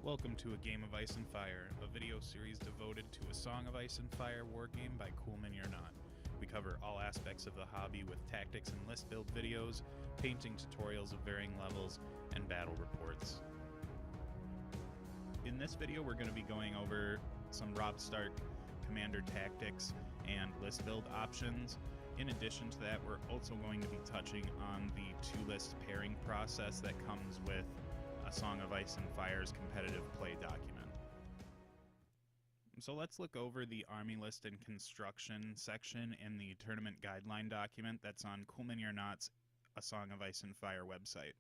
Welcome to A Game of Ice and Fire, a video series devoted to A Song of Ice and Fire wargame by Cool Mini or Not. We cover all aspects of the hobby with tactics and list build videos, painting tutorials of varying levels, and battle reports. In this video we're going to be going over some Rob Stark commander tactics and list build options. In addition to that, we're also going to be touching on the two-list pairing process that comes with A Song of Ice and Fire's competitive play document. So let's look over the army list and construction section in the tournament guideline document that's on Cool Mini or Not's A Song of Ice and Fire website.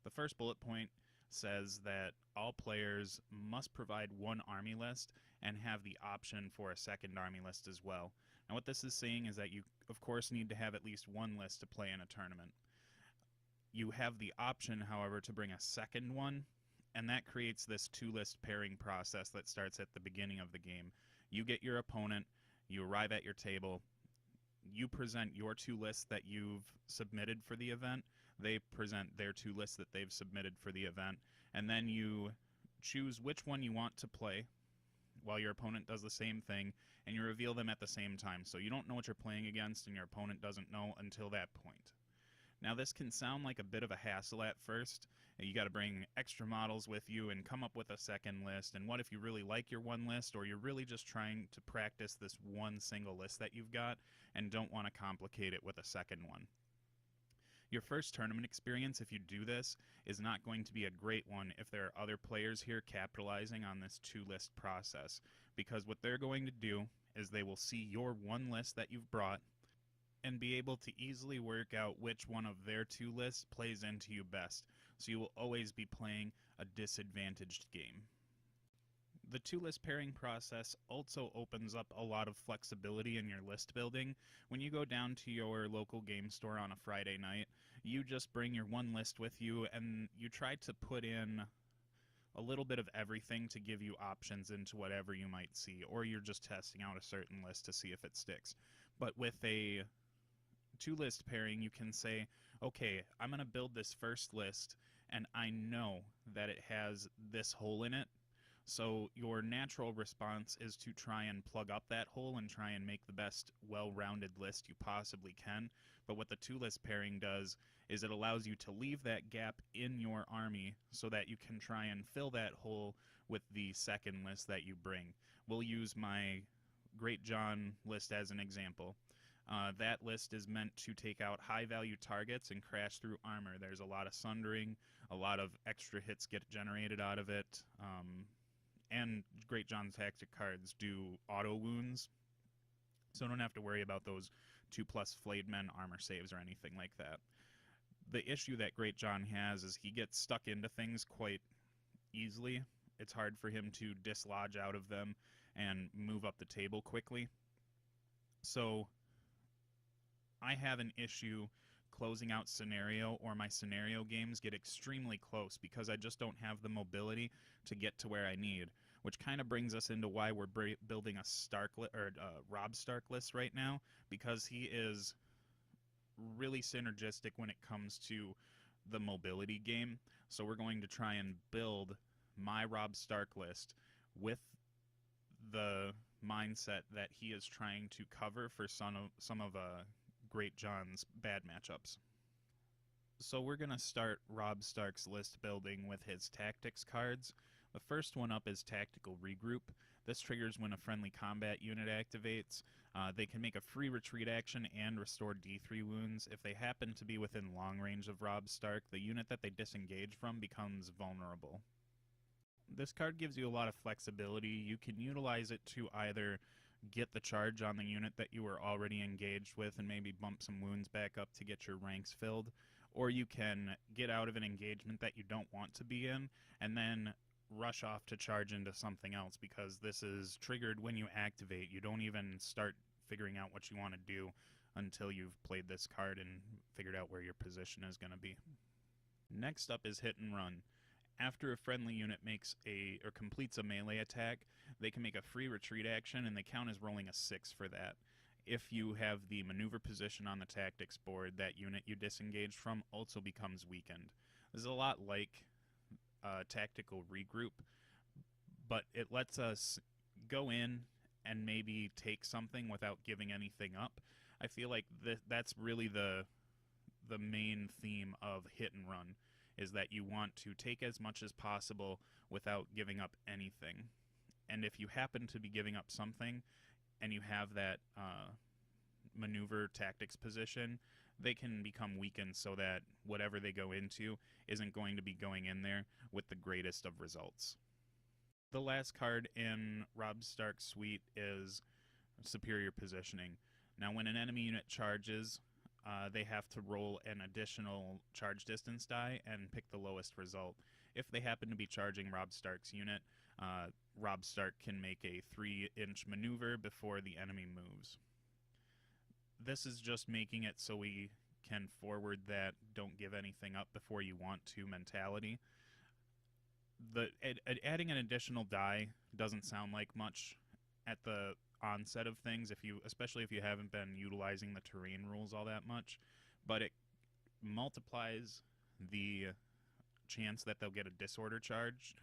The first bullet point says that all players must provide one army list and have the option for a second army list as well. Now what this is saying is that you of course need to have at least one list to play in a tournament. You have the option, however, to bring a second one, and that creates this two-list pairing process that starts at the beginning of the game. You get your opponent, you arrive at your table, you present your two lists that you've submitted for the event, they present their two lists that they've submitted for the event, and then you choose which one you want to play while your opponent does the same thing, and you reveal them at the same time. So you don't know what you're playing against, and your opponent doesn't know until that point. Now this can sound like a bit of a hassle at first. You got to bring extra models with you and come up with a second list, and what if you really like your one list, or you're really just trying to practice this one single list that you've got and don't want to complicate it with a second one. Your first tournament experience, if you do this, is not going to be a great one if there are other players here capitalizing on this two-list process, because what they're going to do is they will see your one list that you've brought and be able to easily work out which one of their two lists plays into you best, so you will always be playing a disadvantaged game. The two-list pairing process also opens up a lot of flexibility in your list building. When you go down to your local game store on a Friday night, you just bring your one list with you and you try to put in a little bit of everything to give you options into whatever you might see, or you're just testing out a certain list to see if it sticks. But with a two-list pairing, you can say, okay, I'm going to build this first list, and I know that it has this hole in it, so your natural response is to try and plug up that hole and try and make the best well-rounded list you possibly can. But what the two-list pairing does is it allows you to leave that gap in your army so that you can try and fill that hole with the second list that you bring. We'll use my Great John list as an example. That list is meant to take out high-value targets and crash through armor. There's a lot of sundering, a lot of extra hits get generated out of it, and Great John's tactic cards do auto wounds, so don't have to worry about those 2+ flayed men armor saves or anything like that. The issue that Great John has is he gets stuck into things quite easily. It's hard for him to dislodge out of them and move up the table quickly. So I have an issue closing out scenario, or my scenario games get extremely close because I just don't have the mobility to get to where I need, which kind of brings us into why we're building a Rob Stark list right now, because he is really synergistic when it comes to the mobility game. So we're going to try and build my Rob Stark list with the mindset that he is trying to cover for some of Great John's bad matchups. So we're going to start Rob Stark's list building with his tactics cards. The first one up is Tactical Regroup. This triggers when a friendly combat unit activates. They can make a free retreat action and restore D3 wounds. If they happen to be within long range of Rob Stark, the unit that they disengage from becomes vulnerable. This card gives you a lot of flexibility. You can utilize it to either get the charge on the unit that you were already engaged with and maybe bump some wounds back up to get your ranks filled, or you can get out of an engagement that you don't want to be in and then rush off to charge into something else, because this is triggered when you activate. You don't even start figuring out what you want to do until you've played this card and figured out where your position is going to be. Next up is Hit and Run. After a friendly unit completes a melee attack, they can make a free retreat action, and they count as rolling a 6 for that. If you have the maneuver position on the tactics board, that unit you disengaged from also becomes weakened. This is a lot like Tactical Regroup, but it lets us go in and maybe take something without giving anything up. I feel like that's really the main theme of hit and run, is that you want to take as much as possible without giving up anything. And if you happen to be giving up something and you have that maneuver tactics position, they can become weakened so that whatever they go into isn't going to be going in there with the greatest of results. The last card in Rob Stark's suite is Superior Positioning. Now, when an enemy unit charges, they have to roll an additional charge distance die and pick the lowest result. If they happen to be charging Rob Stark's unit, Rob Stark can make a 3-inch maneuver before the enemy moves. This is just making it so we can forward that don't give anything up before you want to mentality. Adding an additional die doesn't sound like much at the onset of things, especially if you haven't been utilizing the terrain rules all that much, but it multiplies the chance that they'll get a disorder charge,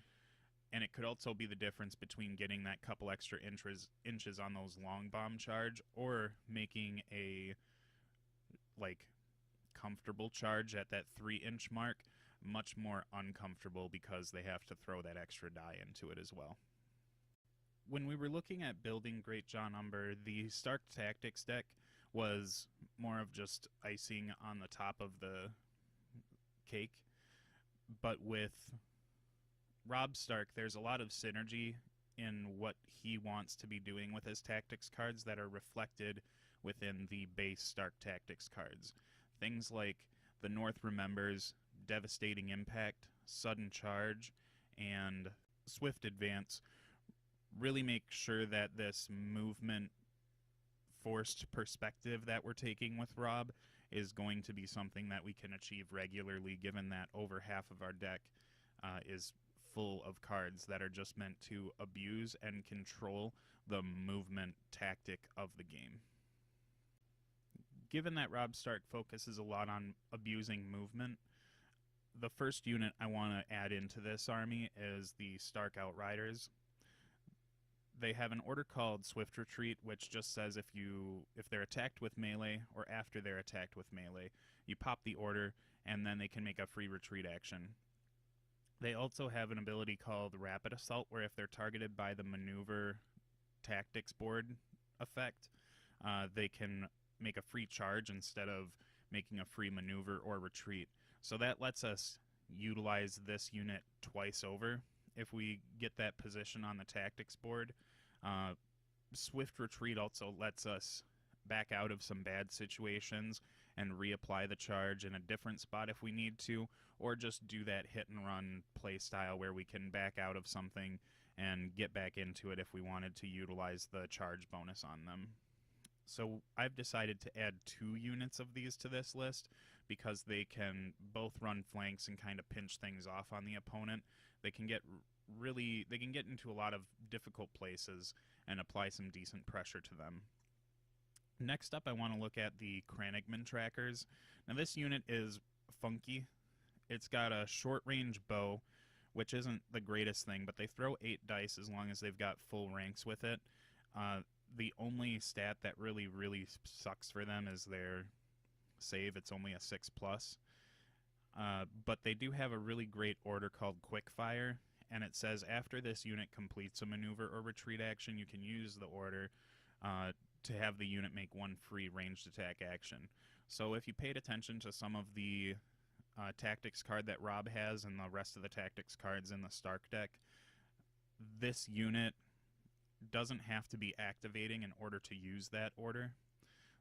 and it could also be the difference between getting that couple extra inches on those long bomb charge or making a comfortable charge at that 3-inch mark much more uncomfortable because they have to throw that extra die into it as well. When we were looking at building Great John Umber, the Stark Tactics deck was more of just icing on the top of the cake, but with Rob Stark, there's a lot of synergy in what he wants to be doing with his tactics cards that are reflected within the base Stark Tactics cards. Things like the North Remembers, Devastating Impact, Sudden Charge, and Swift Advance really make sure that this movement forced perspective that we're taking with Rob is going to be something that we can achieve regularly, given that over half of our deck is full of cards that are just meant to abuse and control the movement tactic of the game. Given that Rob Stark focuses a lot on abusing movement, the first unit I want to add into this army is the Stark Outriders. They have an order called Swift Retreat, which just says if they're attacked with melee or after they're attacked with melee, you pop the order and then they can make a free retreat action. They also have an ability called Rapid Assault, where if they're targeted by the maneuver tactics board effect, they can make a free charge instead of making a free maneuver or retreat. So that lets us utilize this unit twice over if we get that position on the tactics board. Swift Retreat also lets us back out of some bad situations and reapply the charge in a different spot if we need to, or just do that hit and run play style where we can back out of something and get back into it if we wanted to utilize the charge bonus on them. So I've decided to add 2 units of these to this list because they can both run flanks and kind of pinch things off on the opponent. They can get into a lot of difficult places and apply some decent pressure to them. Next up, I want to look at the Kranigman Trackers. Now this unit is funky. It's got a short-range bow, which isn't the greatest thing, but they throw 8 dice as long as they've got full ranks with it. The only stat that really sucks for them is their save. It's only a 6+. But they do have a really great order called Quickfire, and it says after this unit completes a maneuver or retreat action, you can use the order to have the unit make 1 free ranged attack action. So if you paid attention to some of the tactics card that Rob has and the rest of the tactics cards in the Stark deck, this unit doesn't have to be activating in order to use that order.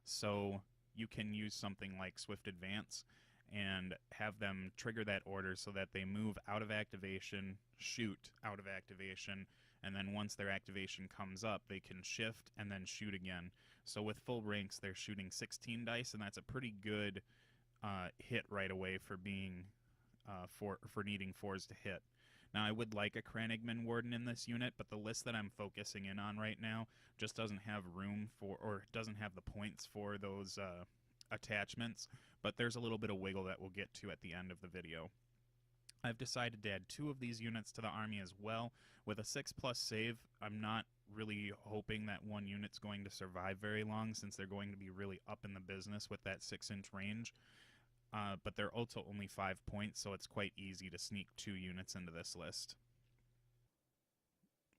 So you can use something like Swift Advance and have them trigger that order so that they move out of activation, shoot out of activation, and then once their activation comes up, they can shift and then shoot again. So with full ranks, they're shooting 16 dice, and that's a pretty good hit right away for being for needing 4s to hit. Now, I would like a Kranigman Warden in this unit, but the list that I'm focusing in on right now just doesn't have room for, or doesn't have the points for those attachments, but there's a little bit of wiggle that we'll get to at the end of the video. I've decided to add 2 of these units to the army as well. With a 6+ save, I'm not really hoping that one unit's going to survive very long since they're going to be really up in the business with that 6-inch range. But they're also only 5 points, so it's quite easy to sneak 2 units into this list.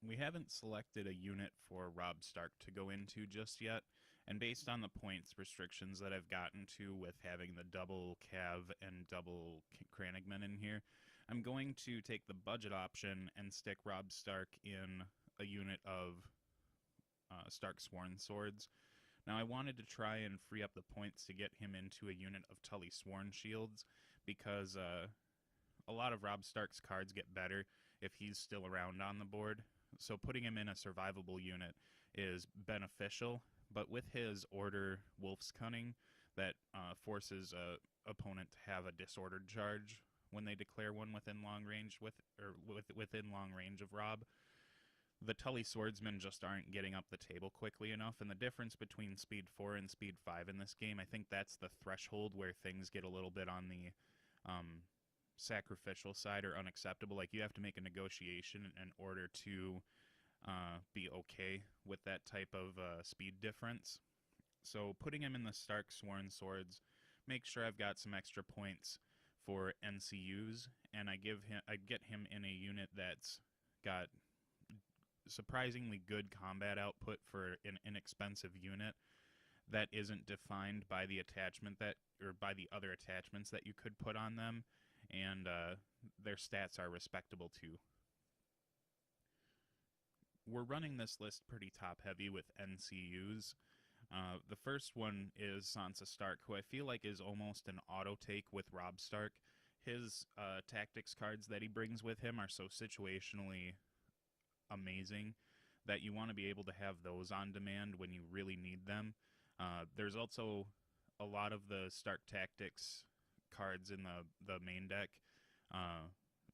We haven't selected a unit for Rob Stark to go into just yet, and based on the points restrictions that I've gotten to with having the double Cav and double Kranigman in here, I'm going to take the budget option and stick Rob Stark in a unit of Stark Sworn Swords. Now, I wanted to try and free up the points to get him into a unit of Tully Sworn Shields because a lot of Rob Stark's cards get better if he's still around on the board. So putting him in a survivable unit is beneficial, but with his Order Wolf's Cunning, that forces a opponent to have a disordered charge when they declare one within long range within long range of Rob. The Tully Swordsmen just aren't getting up the table quickly enough, and the difference between Speed 4 and Speed 5 in this game, I think that's the threshold where things get a little bit on the sacrificial side or unacceptable. Like, you have to make a negotiation in order to be okay with that type of speed difference. So putting him in the Stark Sworn Swords makes sure I've got some extra points for NCUs, and I get him in a unit that's got surprisingly good combat output for an inexpensive unit that isn't defined by the attachment that, or by the other attachments that you could put on them, and their stats are respectable too. We're running this list pretty top heavy with NCUs. The first one is Sansa Stark, who I feel like is almost an auto take with Rob Stark. His tactics cards that he brings with him are so situationally amazing that you want to be able to have those on demand when you really need them. There's also a lot of the Stark Tactics cards in the main deck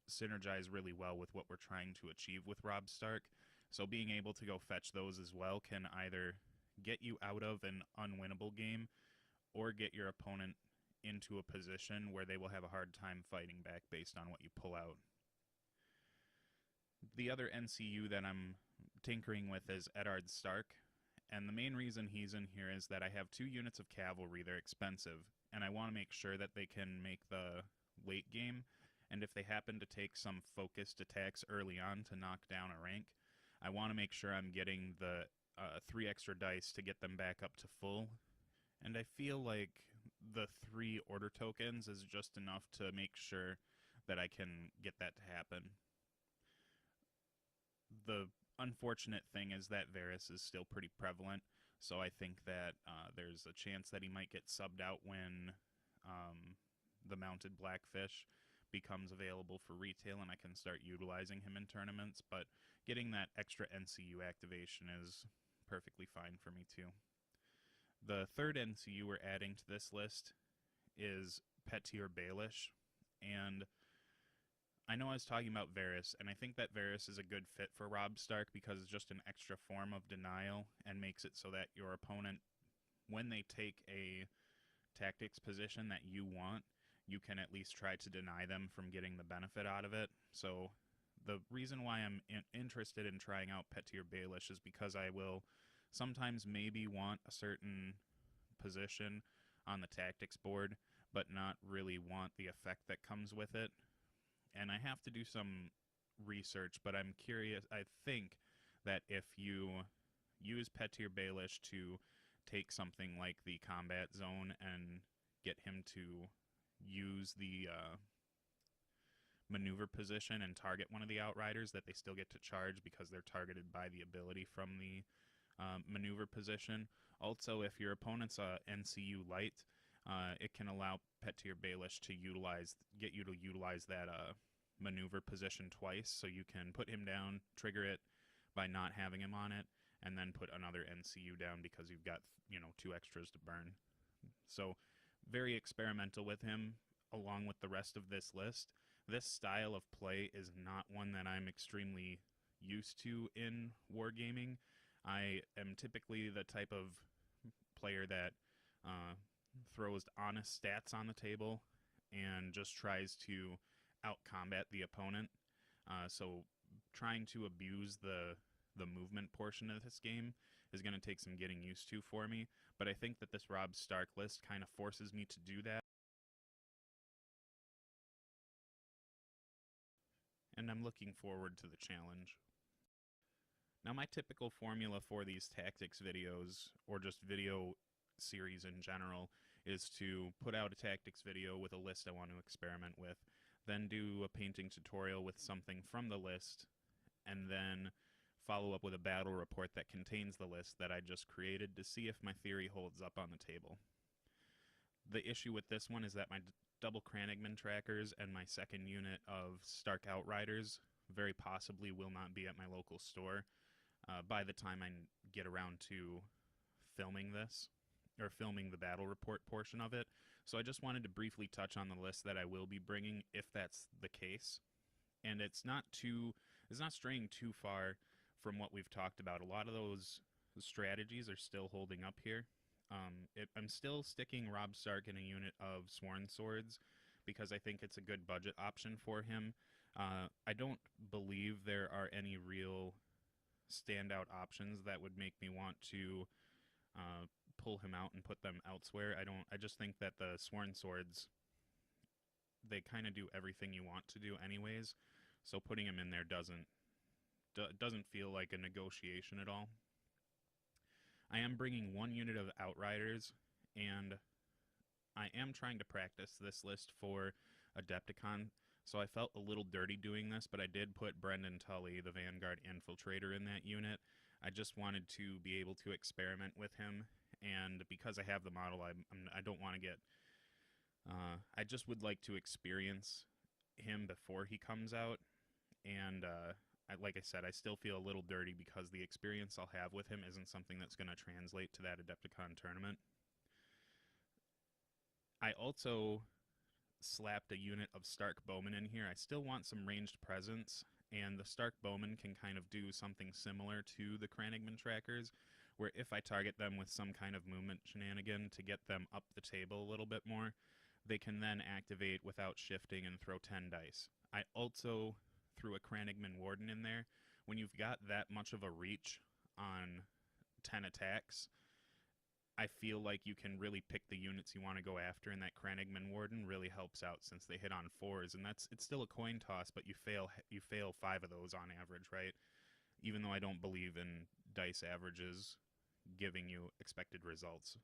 synergize really well with what we're trying to achieve with Rob Stark. So being able to go fetch those as well can either get you out of an unwinnable game or get your opponent into a position where they will have a hard time fighting back based on what you pull out. The other NCU that I'm tinkering with is Eddard Stark, and the main reason he's in here is that I have 2 units of cavalry. They're expensive, and I want to make sure that they can make the late game, and if they happen to take some focused attacks early on to knock down a rank, I want to make sure I'm getting the 3 extra dice to get them back up to full, and I feel like the 3 order tokens is just enough to make sure that I can get that to happen. The unfortunate thing is that Varys is still pretty prevalent, so I think that there's a chance that he might get subbed out when the Mounted Blackfish becomes available for retail and I can start utilizing him in tournaments, but getting that extra NCU activation is perfectly fine for me too. The third NCU we're adding to this list is Petir Baelish, and I know I was talking about Varys, and I think that Varys is a good fit for Rob Stark because it's just an extra form of denial and makes it so that your opponent, when they take a tactics position that you want, you can at least try to deny them from getting the benefit out of it. So the reason why I'm interested in trying out Petir Baelish is because I will sometimes maybe want a certain position on the tactics board, but not really want the effect that comes with it. And I have to do some research, but I'm curious. I think that if you use Petir Baelish to take something like the combat zone and get him to use the maneuver position and target one of the outriders, that they still get to charge because they're targeted by the ability from the maneuver position. Also, if your opponent's NCU light, it can allow Petir Baelish to get you to utilize that maneuver position twice, so you can put him down, trigger it by not having him on it, and then put another NCU down because you've got 2 extras to burn. So very experimental with him along with the rest of this list. This style of play is not one that I'm extremely used to in wargaming. I am typically the type of player that throws honest stats on the table and just tries to out combat the opponent. So trying to abuse the movement portion of this game is going to take some getting used to for me. But I think that this Robb Stark list kind of forces me to do that, and I'm looking forward to the challenge. Now, my typical formula for these tactics videos, or just video series in general, is to put out a tactics video with a list I want to experiment with, then do a painting tutorial with something from the list, and then follow up with a battle report that contains the list that I just created to see if my theory holds up on the table. The issue with this one is that my double Kranigman trackers and my second unit of Stark Outriders very possibly will not be at my local store by the time I get around to filming this, or filming the battle report portion of it. So I just wanted to briefly touch on the list that I will be bringing if that's the case. And it's not straying too far from what we've talked about. A lot of those strategies are still holding up here. I'm still sticking Robb Stark in a unit of Sworn Swords because I think it's a good budget option for him. I don't believe there are any real standout options that would make me want to pull him out and put them elsewhere. I just think that the Sworn Swords, they kind of do everything you want to do anyways. So putting him in there doesn't feel like a negotiation at all. I am bringing one unit of Outriders, and I am trying to practice this list for Adepticon, so I felt a little dirty doing this, but I did put Brendan Tully, the Vanguard Infiltrator, in that unit. I just wanted to be able to experiment with him, and because I have the model, I don't want to get... I just would like to experience him before he comes out, and like I said, I still feel a little dirty because the experience I'll have with him isn't something that's going to translate to that Adepticon tournament. I also slapped a unit of Stark Bowmen in here. I still want some ranged presence, and the Stark Bowmen can kind of do something similar to the Kranigman trackers, where if I target them with some kind of movement shenanigan to get them up the table a little bit more, they can then activate without shifting and throw 10 dice. I also threw a Kranigman Warden in there. When you've got that much of a reach on 10 attacks, I feel like you can really pick the units you want to go after, and that Kranigman Warden really helps out since they hit on 4s, and it's still a coin toss, but you fail 5 of those on average, right? Even though I don't believe in dice averages giving you expected results.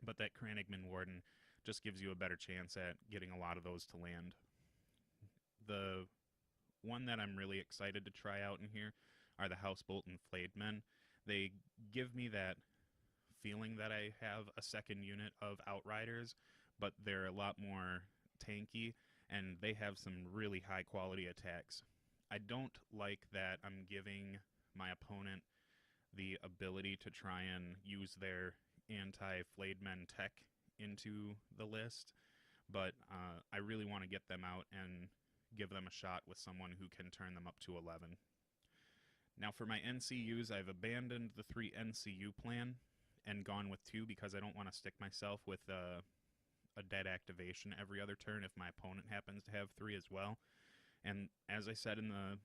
But that Kranigman Warden just gives you a better chance at getting a lot of those to land. The one that I'm really excited to try out in here are the Housebolt and Flayed Men. They give me that feeling that I have a second unit of Outriders, but they're a lot more tanky, and they have some really high quality attacks. I don't like that I'm giving my opponent the ability to try and use their anti-Flayed Men tech into the list, but I really want to get them out and give them a shot with someone who can turn them up to 11. Now for my NCUs, I've abandoned the 3 NCU plan and gone with 2 because I don't want to stick myself with a dead activation every other turn if my opponent happens to have 3 as well. And as I said in the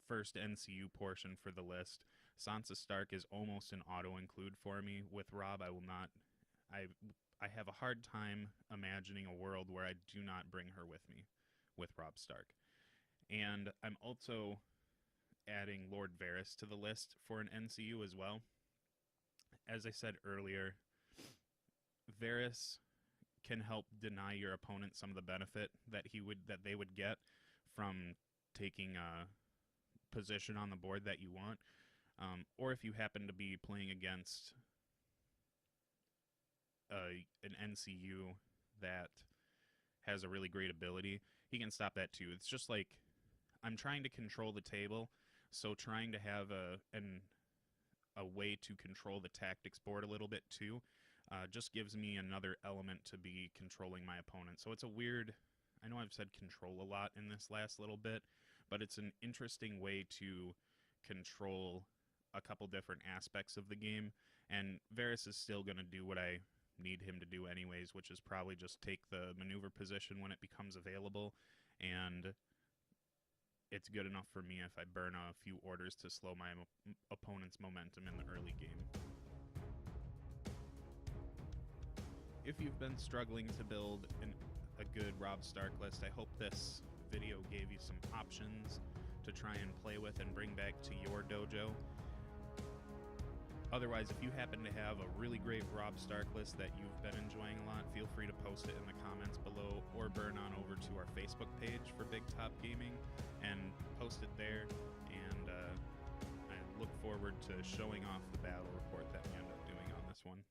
first NCU portion for the list, Sansa Stark is almost an auto-include for me. With Robb, I will not... I have a hard time imagining a world where I do not bring her with me with Robb Stark. And I'm also adding Lord Varys to the list for an NCU as well. As I said earlier, Varys can help deny your opponent some of the benefit that they would get from taking a position on the board that you want. Or if you happen to be playing against an NCU that has a really great ability, he can stop that too. It's just like I'm trying to control the table, so trying to have a way to control the tactics board a little bit too just gives me another element to be controlling my opponent. So it's a weird... I know I've said control a lot in this last little bit, but it's an interesting way to control a couple different aspects of the game, and Varys is still going to do what I need him to do anyways, which is probably just take the maneuver position when it becomes available and it's good enough for me if I burn a few orders to slow my opponent's momentum in the early game. If you've been struggling to build a good Rob Stark list, I hope this video gave you some options to try and play with and bring back to your dojo. Otherwise, if you happen to have a really great Rob Stark list that you've been enjoying a lot, feel free to post it in the comments below or burn on over to our Facebook page for Big Top Gaming and post it there. And I look forward to showing off the battle report that we end up doing on this one.